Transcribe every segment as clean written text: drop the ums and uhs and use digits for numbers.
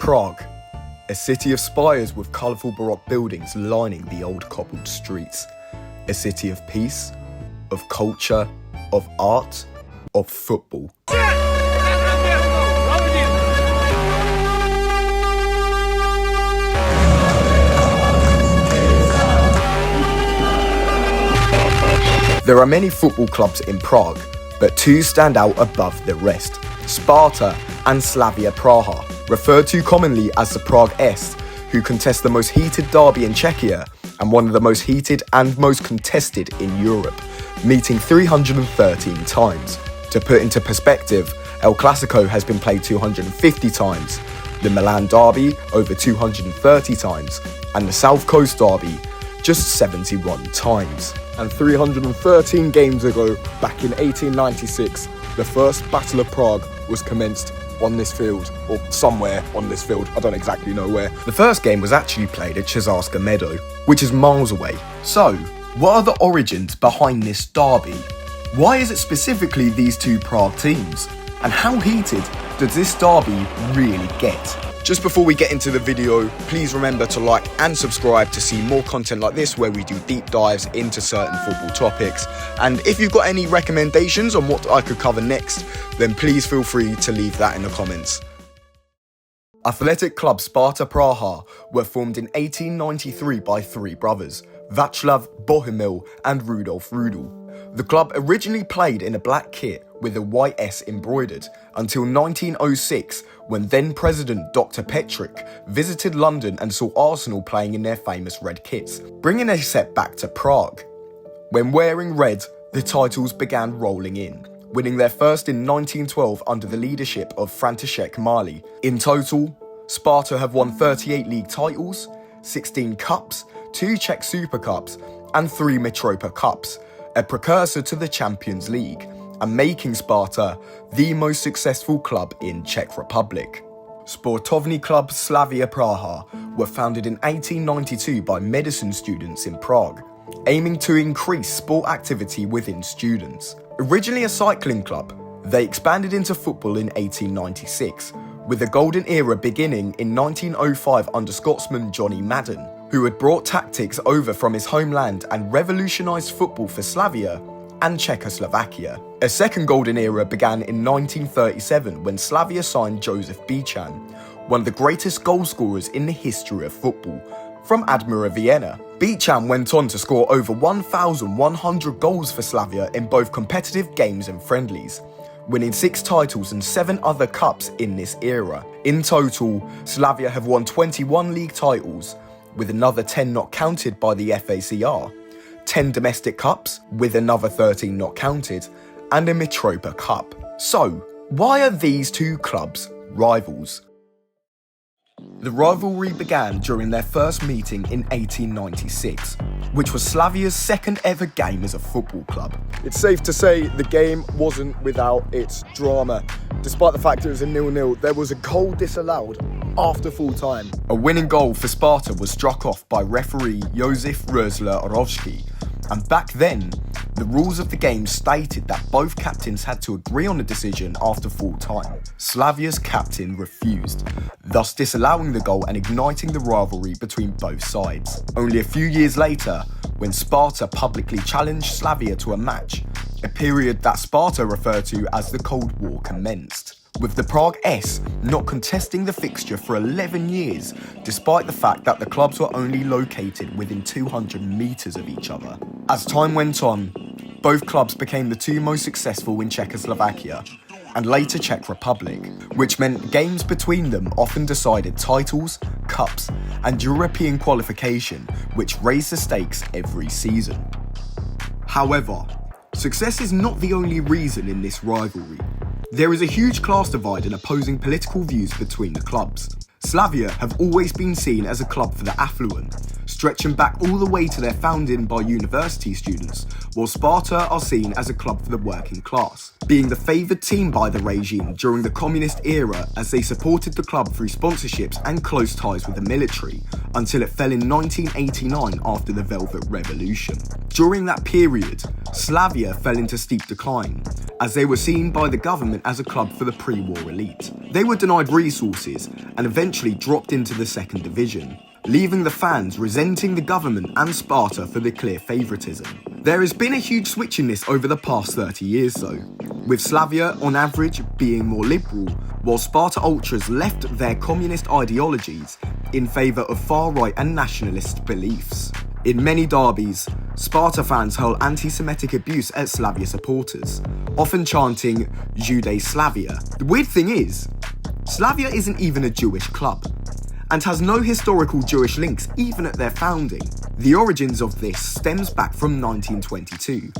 Prague, a city of spires with colourful Baroque buildings lining the old cobbled streets. A city of peace, of culture, of art, of football. There are many football clubs in Prague, but two stand out above the rest: Sparta and Slavia Praha, referred to commonly as the Prague S, who contest the most heated derby in Czechia and one of the most heated and most contested in Europe, meeting 313 times. To put into perspective, El Clasico has been played 250 times, the Milan Derby over 230 times, and the South Coast Derby just 71 times. And 313 games ago, back in 1896, the first Battle of Prague was commenced on this field, or somewhere on this field, I don't exactly know where. The first game was actually played at Cesarska Meadow, which is miles away. So, what are the origins behind this derby? Why is it specifically these two Prague teams? And how heated does this derby really get? Just before we get into the video, please remember to like and subscribe to see more content like this where we do deep dives into certain football topics. And if you've got any recommendations on what I could cover next, then please feel free to leave that in the comments. Athletic club Sparta Praha were formed in 1893 by three brothers, Václav, Bohumil and Rudolf Rudel. The club originally played in a black kit with a white S embroidered until 1906, when then President Dr. Petrick visited London and saw Arsenal playing in their famous red kits, bringing a set back to Prague. When wearing red, the titles began rolling in, winning their first in 1912 under the leadership of František Mály. In total, Sparta have won 38 league titles, 16 cups, 2 Czech Super Cups and 3 Mitropa Cups, a precursor to the Champions League, and making Sparta the most successful club in Czech Republic. Sportovní klub Slavia Praha were founded in 1892 by medicine students in Prague, aiming to increase sport activity within students. Originally a cycling club, they expanded into football in 1896, with the golden era beginning in 1905 under Scotsman Johnny Madden, who had brought tactics over from his homeland and revolutionised football for Slavia and Czechoslovakia. A second golden era began in 1937 when Slavia signed Josef Bichan, one of the greatest goal scorers in the history of football, from Admira Vienna. Bichan went on to score over 1,100 goals for Slavia in both competitive games and friendlies, winning 6 titles and 7 other cups in this era. In total, Slavia have won 21 league titles, with another 10 not counted by the FACR, 10 domestic cups, with another 13 not counted, and a Mitropa Cup. So, why are these two clubs rivals? The rivalry began during their first meeting in 1896, which was Slavia's second ever game as a football club. It's safe to say the game wasn't without its drama. Despite the fact it was a 0-0, there was a goal disallowed after full time. A winning goal for Sparta was struck off by referee Josef Rösler-Orowski, and back then, the rules of the game stated that both captains had to agree on the decision after full time. Slavia's captain refused, thus disallowing the goal and igniting the rivalry between both sides. Only a few years later, when Sparta publicly challenged Slavia to a match, a period that Sparta referred to as the Cold War commenced, with the Prague S not contesting the fixture for 11 years, despite the fact that the clubs were only located within 200 metres of each other. As time went on, both clubs became the two most successful in Czechoslovakia, and later Czech Republic, which meant games between them often decided titles, cups, and European qualification, which raised the stakes every season. However, success is not the only reason in this rivalry. There is a huge class divide and opposing political views between the clubs. Slavia have always been seen as a club for the affluent, stretching back all the way to their founding by university students, while Sparta are seen as a club for the working class, being the favoured team by the regime during the communist era as they supported the club through sponsorships and close ties with the military, until it fell in 1989 after the Velvet Revolution. During that period, Slavia fell into steep decline, as they were seen by the government as a club for the pre-war elite. They were denied resources and eventually dropped into the second division, leaving the fans resenting the government and Sparta for the clear favouritism. There has been a huge switch in this over the past 30 years though, with Slavia on average being more liberal, while Sparta Ultras left their communist ideologies in favour of far-right and nationalist beliefs. In many derbies, Sparta fans hurl anti-Semitic abuse at Slavia supporters, often chanting Jude Slavia. The weird thing is, Slavia isn't even a Jewish club, and has no historical Jewish links even at their founding. The origins of this stems back from 1922.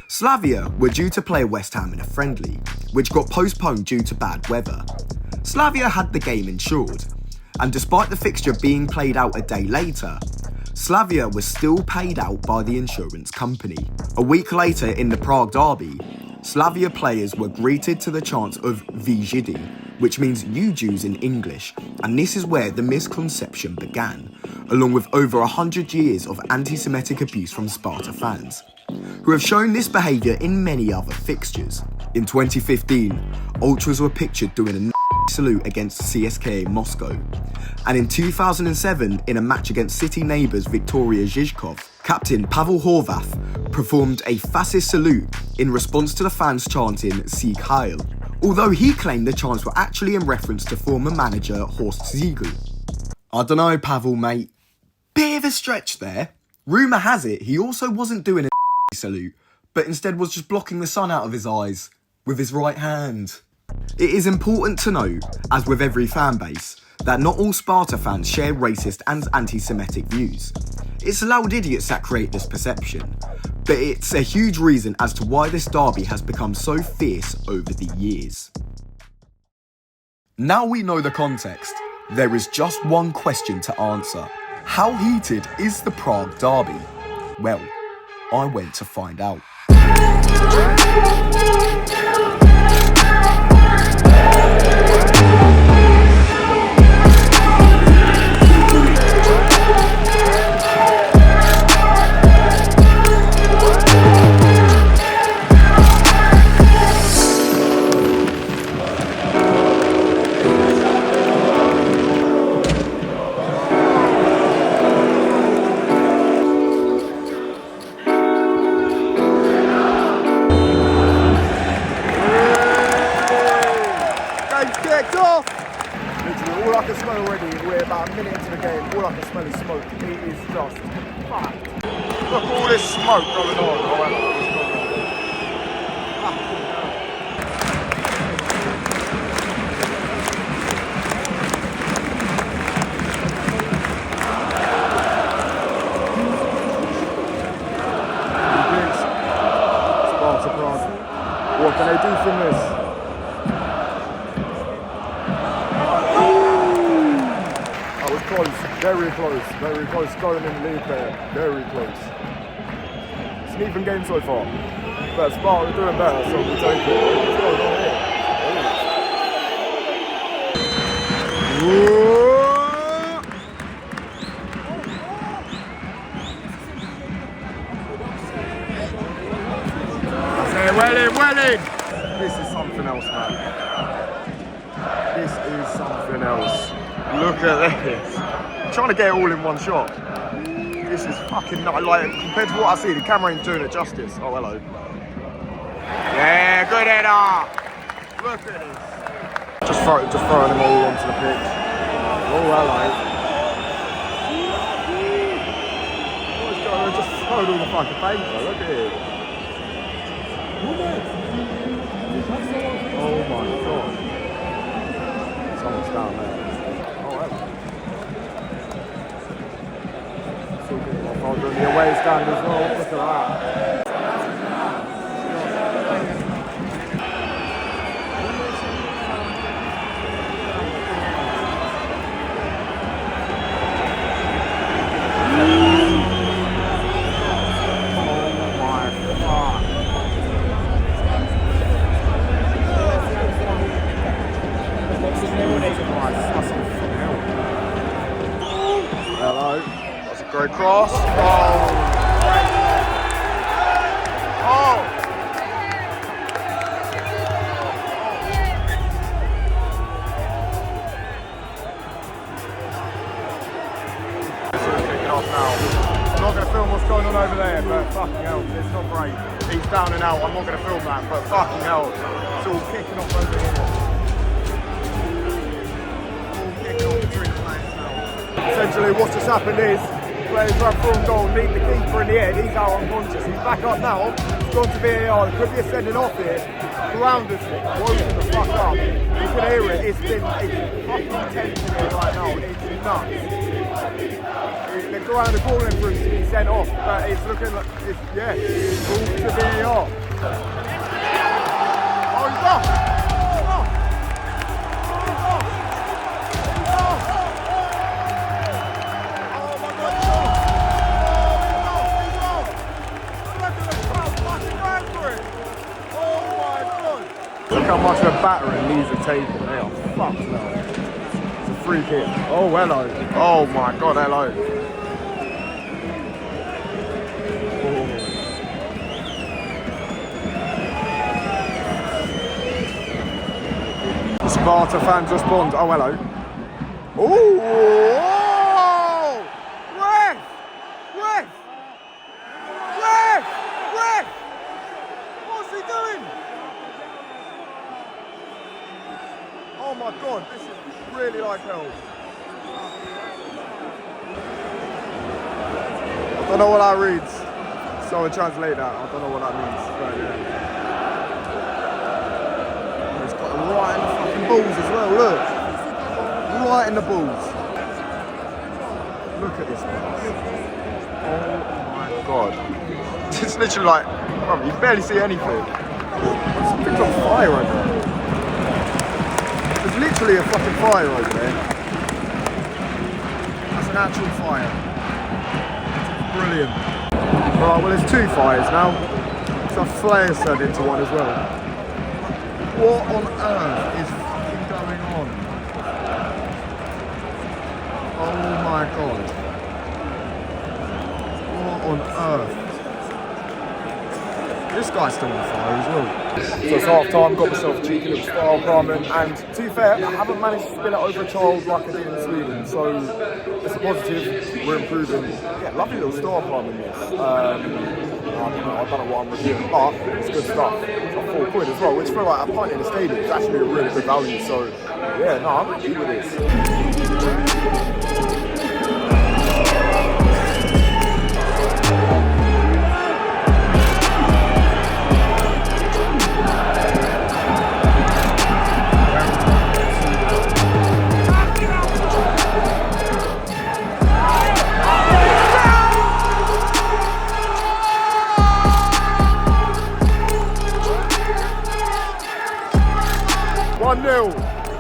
Slavia were due to play West Ham in a friendly, which got postponed due to bad weather. Slavia had the game insured, and despite the fixture being played out a day later, Slavia was still paid out by the insurance company. A week later in the Prague Derby, Slavia players were greeted to the chants of Vy Židi, which means you Jews in English, and this is where the misconception began, along with over 100 years of anti-Semitic abuse from Sparta fans, who have shown this behaviour in many other fixtures. In 2015, Ultras were pictured doing a salute against CSKA Moscow, and in 2007, in a match against city neighbours Viktoria Žižkov, captain Pavel Horvath performed a fascist salute in response to the fans chanting Sieg Heil, although he claimed the chants were actually in reference to former manager Horst Siegel. I don't know, Pavel, mate. Bit of a stretch there. Rumour has it he also wasn't doing a salute, but instead was just blocking the sun out of his eyes with his right hand. It is important to note, as with every fan base, that not all Sparta fans share racist and anti-Semitic views. It's loud idiots that create this perception, but it's a huge reason as to why this derby has become so fierce over the years. Now we know the context, there is just one question to answer. How heated is the Prague Derby? Well, I went to find out. All I can smell already, we're about a minute into the game, all I can smell is smoke. It is just fucked. Look at all this smoke going on. Oh, Sparta Prague. What can they do from this? Very close, going in the lead there, very close. It's an even game so far, but Sparta are doing better, so we'll take it. What's going on here? I say, well in! This is something else, man. This is something else. Look at this. I'm trying to get it all in one shot. This is fucking nuts. Like, compared to what I see, the camera ain't doing it justice. Oh, hello. Yeah, good header. Look at this. Just throwing them all onto the pitch. Oh, hello. What's going on? Just throwing all the fucking paper. Look at it. Oh my god. Someone's down there. On the away stand as well, look at that. Great cross. I'm not going to film what's going on over there, but fucking hell, it's not great. He's down and out, I'm not going to film that, but fucking hell, it's all kicking off over here. All kicking off the drink lanes now. Essentially, what's just happened is, players run through goal, lead the keeper in the head, he's out unconscious. He's back up now, he's gone to VAR, there could be a sending off here. Grounded it, woken the fuck up. You can hear it, it's fucking tense in here right now, it's nuts. They've got around the ball in for him to be sent off, but it's looking like, all to be off. Oh, he's off! He's off! He's off! He's off! Oh my God, he's off! Oh, he's off! Look at the crowd fucking ran for it! Oh my God! Look how much of a battering these are taking. They are fucked now. It's a free kick. Oh, hello. Oh my God, hello. Sparta fans respond. Oh, hello. Ooh! Oh! Ref! Ref! Ref! Ref! What's he doing? Oh my God, this is really like hell. I don't know what that reads. So I translate that. I don't know what that means. But yeah. Right in the fucking balls as well, look. Right in the balls. Look at this place. Oh my God. It's literally like, bro, you barely see anything. Something's on fire over there. There's literally a fucking fire over there. That's an actual fire. Brilliant. Right, well there's two fires now. So a flare's turned into one as well. What on earth is fucking going on? Oh my God. What on earth? This guy's still on fire as well. So it's half time, got myself a cheeky little style ramen, and to be fair, I haven't managed to spill it over a child like I did in Sweden, so it's a positive, we're improving. Yeah, lovely little star ramen this. I don't know what I'm reviewing, but it's good stuff. It's like £4 as well, which for like a pint in the stadium is actually a really good value. So yeah, no, I'm happy with this.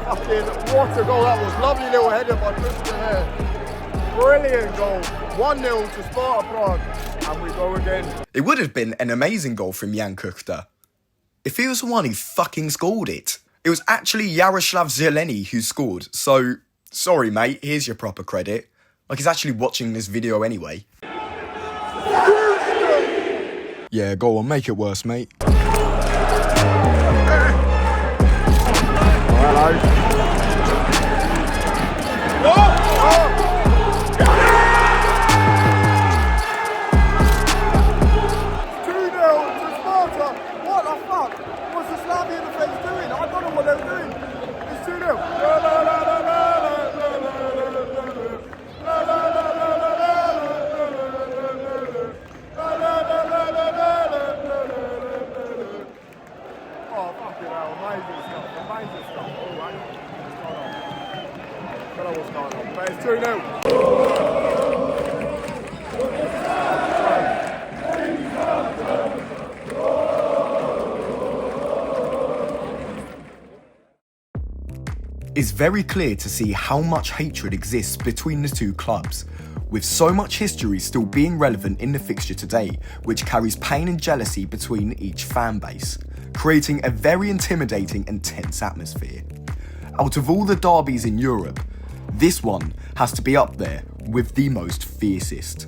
Fucking what a goal that was. Lovely little header by Christian there. Brilliant goal. 1-0 to Sparta Prague. And we go again. It would have been an amazing goal from Jan Kuchter if he was the one who fucking scored it. It was actually Yaroslav Zeleny who scored. So, sorry mate, here's your proper credit. Like he's actually watching this video anyway. Yeah, go on, make it worse, mate. Hello. It's very clear to see how much hatred exists between the two clubs, with so much history still being relevant in the fixture today, which carries pain and jealousy between each fan base, creating a very intimidating and tense atmosphere. Out of all the derbies in Europe, This one has to be up there with the most fiercest.